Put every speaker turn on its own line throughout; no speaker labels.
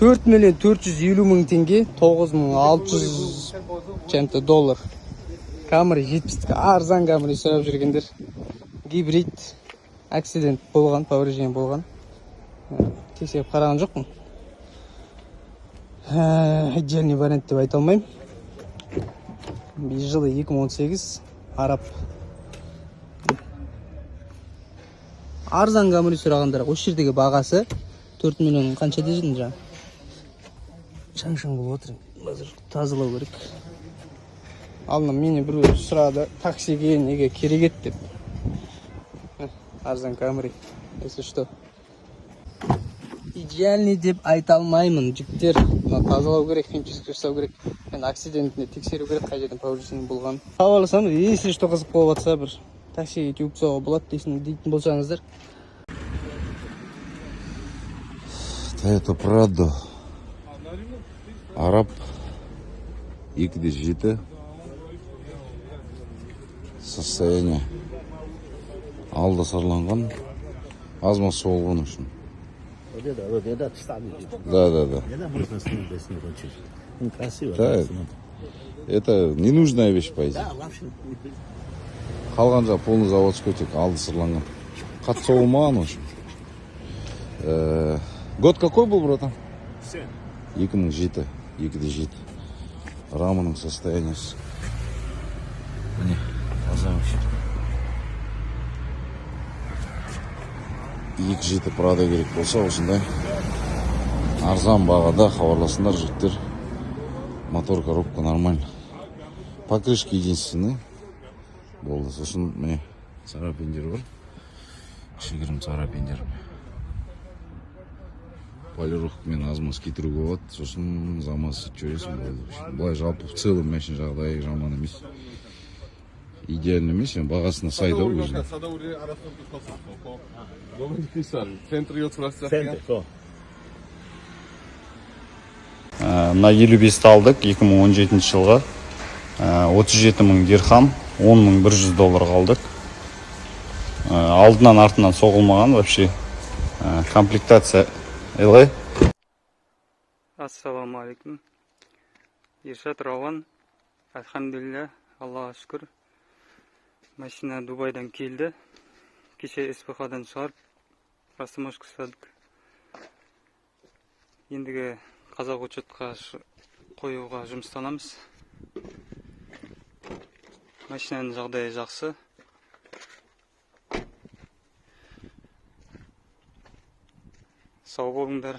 4.450.000 теңге, 9.600 чем-то доллар. Камри 70 арзан Камри сұрап жүргендер. Гибрид, акцидент болған, повреждение болған. Тексеріп қараған жоқпын. Идеальный вариант деп айта алмаймын. Жылы 2018 араб. Арзан Камри сұрағандар. Осы жердегі бағасы 4 миллион қанша деждің жаңа? Шаң-шаң болып отыр. Тазалау керек. Алдынан мені бір сұрады, таксиге неге керек еді деп. Арзан Камри. Если что. Идеальный деп айта алмаймын, жігіттер. Тазалау керек, химчистка жасау керек. Мен акцидентіне тексеру керек, қай жерден повреждение болған. Хабарласам, если что қызық болып жатса, бір таксиге теуіп тастауға болады дейтін болсаңыздар.
Toyota Prado Arab 2.7 состояние алды сырланған аз масы болған үшін. Да. Да, это ненужная вещь, по идее. Қалған жа полный заводской тек алды сырланған. Қатты соғылмаған очень. Год какой был, братан? 2007, 2.7. Раманың состояниесі. Міне, таза вообще. 2.7 Prado керек болса, осындай арзан бағада хабарласыңдар жігіттер. Мотор, коробка нормально. Покрышки единственный. Болды. Сосын міне царапиндер бар. Кішігірім царапиндер. Полировкамен аз-маз кетіруге болады. Сосын замаз сөйтіп жүресің. Былай жалпы в целом мәшін жағдайы жаман емес. Идеальный емес, бағасына сай да өзіне. На 55 алдық 2017 жылға 37.000 дирхам, 10.100 доллар қалдық. Алдынан артынан соғылмаған вообще. Комплектация LA.
Ассаламу алейкум. Ершат Рауан. Альхамдулилля, Аллаға шүкір. Машина Дубайдан келді. Кеше СПХ-дан шығарып, растамашқа ұстадық. Ендігі қазақ учетқа қоюға жұмыстанамыз. Машинаның жағдайы жақсы. Сау болыңдар,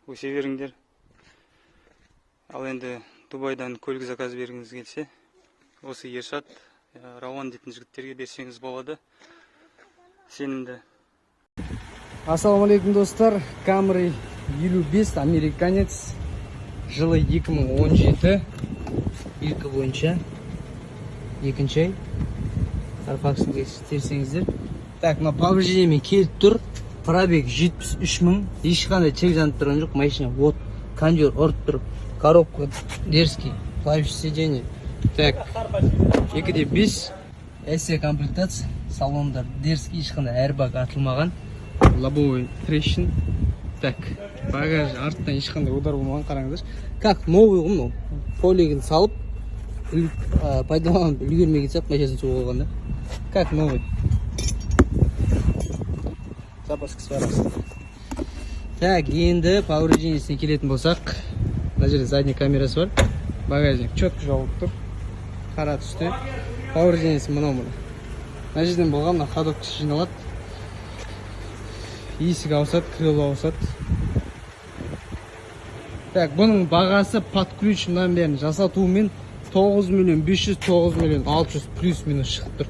өсе беріңдер. Ал енді Дубайдан көлік заказ бергіңіз келсе, осы Ершат Рауан дейтін жігіттерге берсеңіз болады. Сенімді. Ассаламу алейкум достар. Камри 55 американец. Жылы 2017. Екі бойынша. Екінші ай. Арпақсын терсеңіздер. Так, мына повреждениемен келіп тұр. Пробег 73.000. Ешқандай чек жанып тұрған жоқ. Машина вот кондер ұрып тұр. Коробка дерзкий. Плавающее сиденье. Так, 2.5 SE комплектация. Салондар дерзкий, ешқандай airbag атылмаған. Лобовой трещин. Так, багаж артынан ешқандай удар болмаған, қараңыздар. Как новый ғой, полигін салып пайдаланып үлгермеген сияқты машинасын соғылған да. Как новый. Запаска сварасы. Так, енді повреждениесіне келетін болсақ, мына жерде задний камерасы бар. Багажник четко жауып тұр. Қара түсті. Повреждениесі мынау. Мына жерден болған мына ходовкасы жиналады. Есік ауысады, крыло ауысады. Так, бұның бағасы под ключ мынан бәрін жасатуымен 9.500.000, 9.600.000 плюс-минус шығып тұр.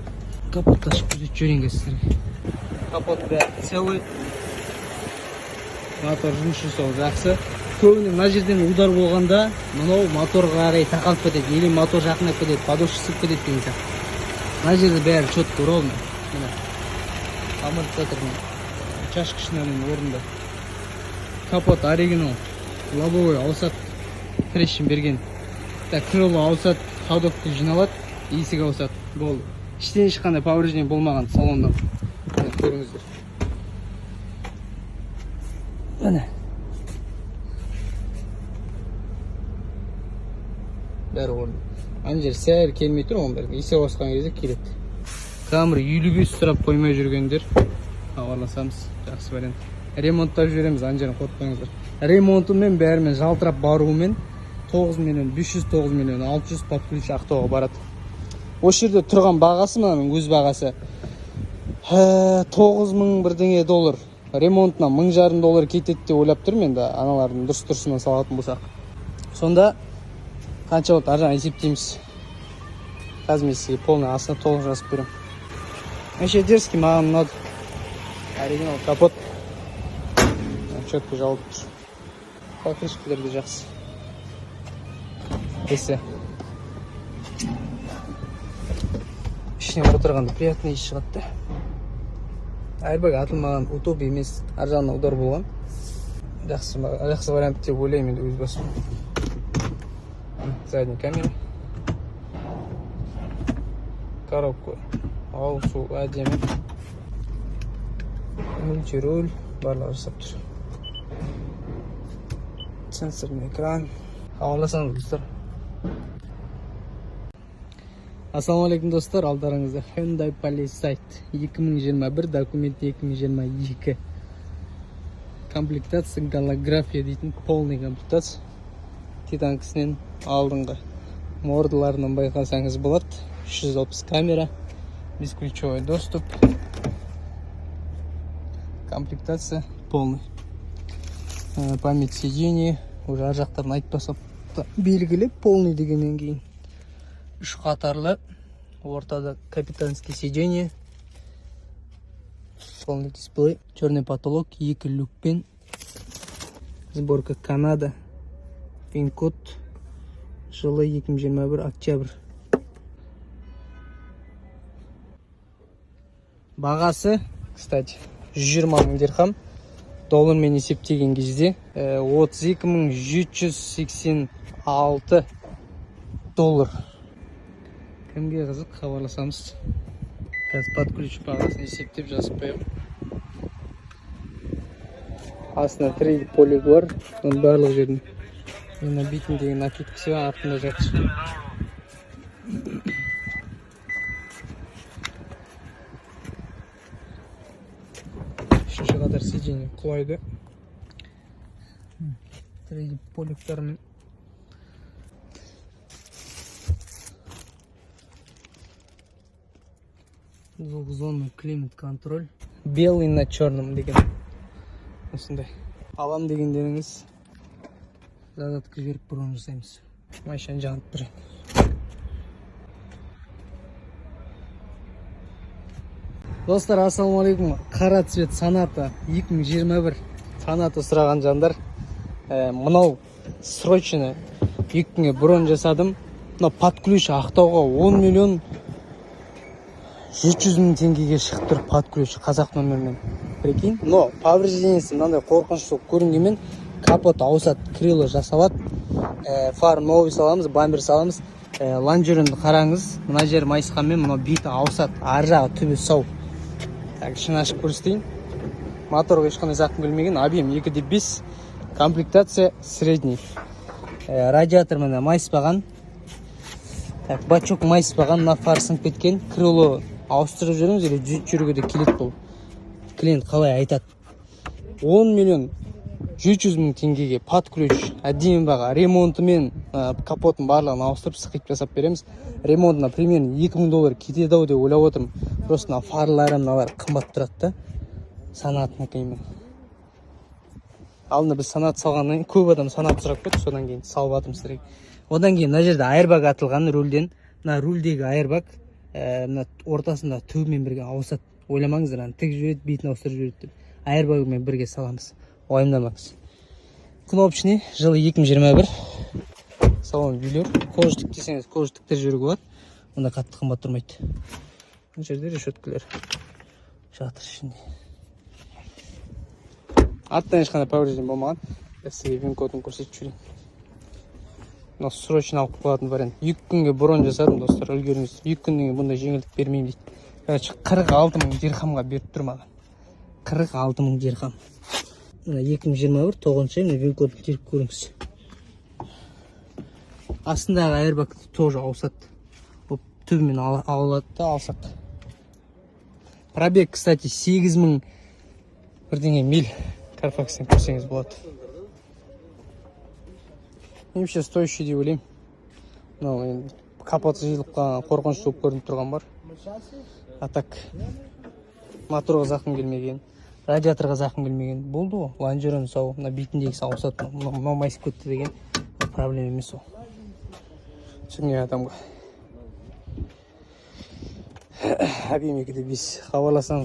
Капот ашып көрсетіп жіберейін сіздерге. Капот бәрі целый. Мотор жұмыс жасау жақсы. Көбіне мына жерден удар болғанда, мынау моторға қарай тақалып кетеді, или мотор жақындап кетеді, подошва сып кетеді деген сияқты. Мына жерде бәрі четко ровно. Мына амортизаторның чашкышының орнында. Капот оригинал. Лобовой ауысады. Трещин берген. Так, крыло ауысады, ходовка жиналады, есік ауысады. Болды. Іштен ешқандай повреждение болмаған салондан. Көріңіздер. Міне. бәрі орын. Ана жер сәл келмей тұр, оның бәрі есе басқан кезде келеді. Камера 55 сұрап қоймай жүргендер хабарласамыз, жақсы вариант. Ремонттап жібереміз, ана жерін қорықпаңыздар. Ремонтымен бәрімен жалтырап баруымен 9 миллион 500, 9 миллион 600 под ключ Ақтауға барады. Осы жерде тұрған бағасы мынаның өз бағасы 9.000 бірдеңе доллар. Ремонтына 1.500 доллар кетеді деп ойлап тұрмын енді, аналардың дұрыс-дұрысынан салатын болсақ. Сонда қанша болады аржан есептейміз. Қазір мен сізге полный астына толық жазып беремін. Вообще дерзкий, маған ұнады. Оригинал капот. Четко жауып тұр. Покрышкалар да жақсы. Есі. Ішіне отырғанда приятный иіс шығады. Airbag атылмаған, удобный емес, аржағына удар болған. Жақсы вариант деп ойлаймын енді өз басым. Задний камера. Коробка. Ауысу әдемі. Мультируль. Барлығы жасап тұр. Сенсорный экран. Хабарласаңыз достар. Ассалаумалейкум достар, алдарыңызда Hyundai Palisade 2021, документ 2022. Комплектация голография дейтін полный комплектация. Титанкісінен алдыңғы мордаларынан байқасаңыз болады. 360 камера, бесключевой доступ. Комплектация полный. Память сидений, уже ар жақтарын айтпасам белгілі, полный дегеннен кейін. 3 қатарлы, ортада капитанский сиденье, полный дисплей, черный потолок, 2 люкпен, сборка Канада, пин-код, жылы 2021 октябрь. Бағасы, кстати, 120 мың дирхам, доллармен есептеген кезде 32.786 доллар. Кімге қызық, хабарласамыз. Қазір под ключ бағасын есептеп жазып қоямын. Астына 3D полиг бар, оның барлық жерін. Мына битін деген накидкісі артында жатыр. Үшінші қатар сиденье құлайды. 3D полигтармен. Двухзонный климат-контроль. Белый на черном деген. Осындай. Алам дегендеріңіз задатқа жіберіп бұрын жасаймыз. Машинаны жанып тұрайын. Достар, ассалаумалейкум. Қара цвет Sonata 2021 Sonata сұраған жандар. Мынау срочно 2 күнге бұрын жасадым. Мынау под ключ Ақтауға 10 миллион 700 мың теңгеге шығып тұр под ключ қазақ номермен. Прикинь, но повреждениесі мынандай қорқыныш көрінгенмен капот ауысады, крыло жасалады, фар новый саламыз, бампер саламыз. Лонжерінді қараңыз, мына жер майысқанмен мына биті ауысады, ар жағы түбі сау. Так, ішін ашып көрсетейін. Моторға ешқандай зақым келмеген, объем 2.5, комплектация средний. Радиатор мына майыспаған. Так, бачок майыспаған, мына фар сынып кеткен, крыло ауыстырып жүріңіз, или жүруге де келеді бұл. Клиент қалай айтады. 10 миллион 700 мың теңгеге под ключ, әдемі баға, ремонтымен капотын барлығын ауыстырып, сықып жасап береміз. Ремонтына примерно 2000 доллар кетеді ау деп ойлап отырмын. Просто фарлары мыналар қымбат тұрады да. Sonat'ны кеймен. Алдында біз Sonat салғаннан көп адам Sonat сұрап кетті, содан кейін салып атым сіздерге. Одан кейін мына жерде airbag атылған рульден, мына рульдегі airbag мына ортасында түбімен бірге ауысады. Ойламаңыздар, тік жүреді, бетін ауыстырып жүреді деп. Airbag'мен бірге саламыз. Ойымдамаңыз. Кнопочный, жылы 2021. Салон үйлер. Кожтік десеңіз, кожтіктер жүруге болады. Онда қатты қымбат тұрмайды. Бұл жерде решеткілер жатыр ішінде. Аттан ешқандай повреждение болмаған. Сізге пин-кодын көрсетіп жүрейін. Мына срочно алып қоятын вариант. 2 күнге бұрын жасадым, достар, үлгеріңіз. 2 күннен бұндай жеңілдік бермеймін дейді. Короче, 46 мың дирхамға беріп тұр маған. 46 мың дирхам. Мына 2021 9-шы, мына пин-кодын теріп көріңіз. астындағы airbag тоже ауысады. Бұл түбімен алады да алсақ. Пробег, кстати, 8000 бірдеңе миль. Carfax'тен көрсеңіз болады. Вообще стоящий деп ойлаймын. Мынау енді капоты жиылып қалған, қорқынышты болып көрініп тұрған бар. А так моторға зақым келмеген, радиаторға зақым келмеген. Болды ғой. Лонжерон сау, мына бетіндегісі ауысады. Мынау майысып кетті деген проблема емес ол. Түсінген адамға. Әбемекеде біз хабарласамыз.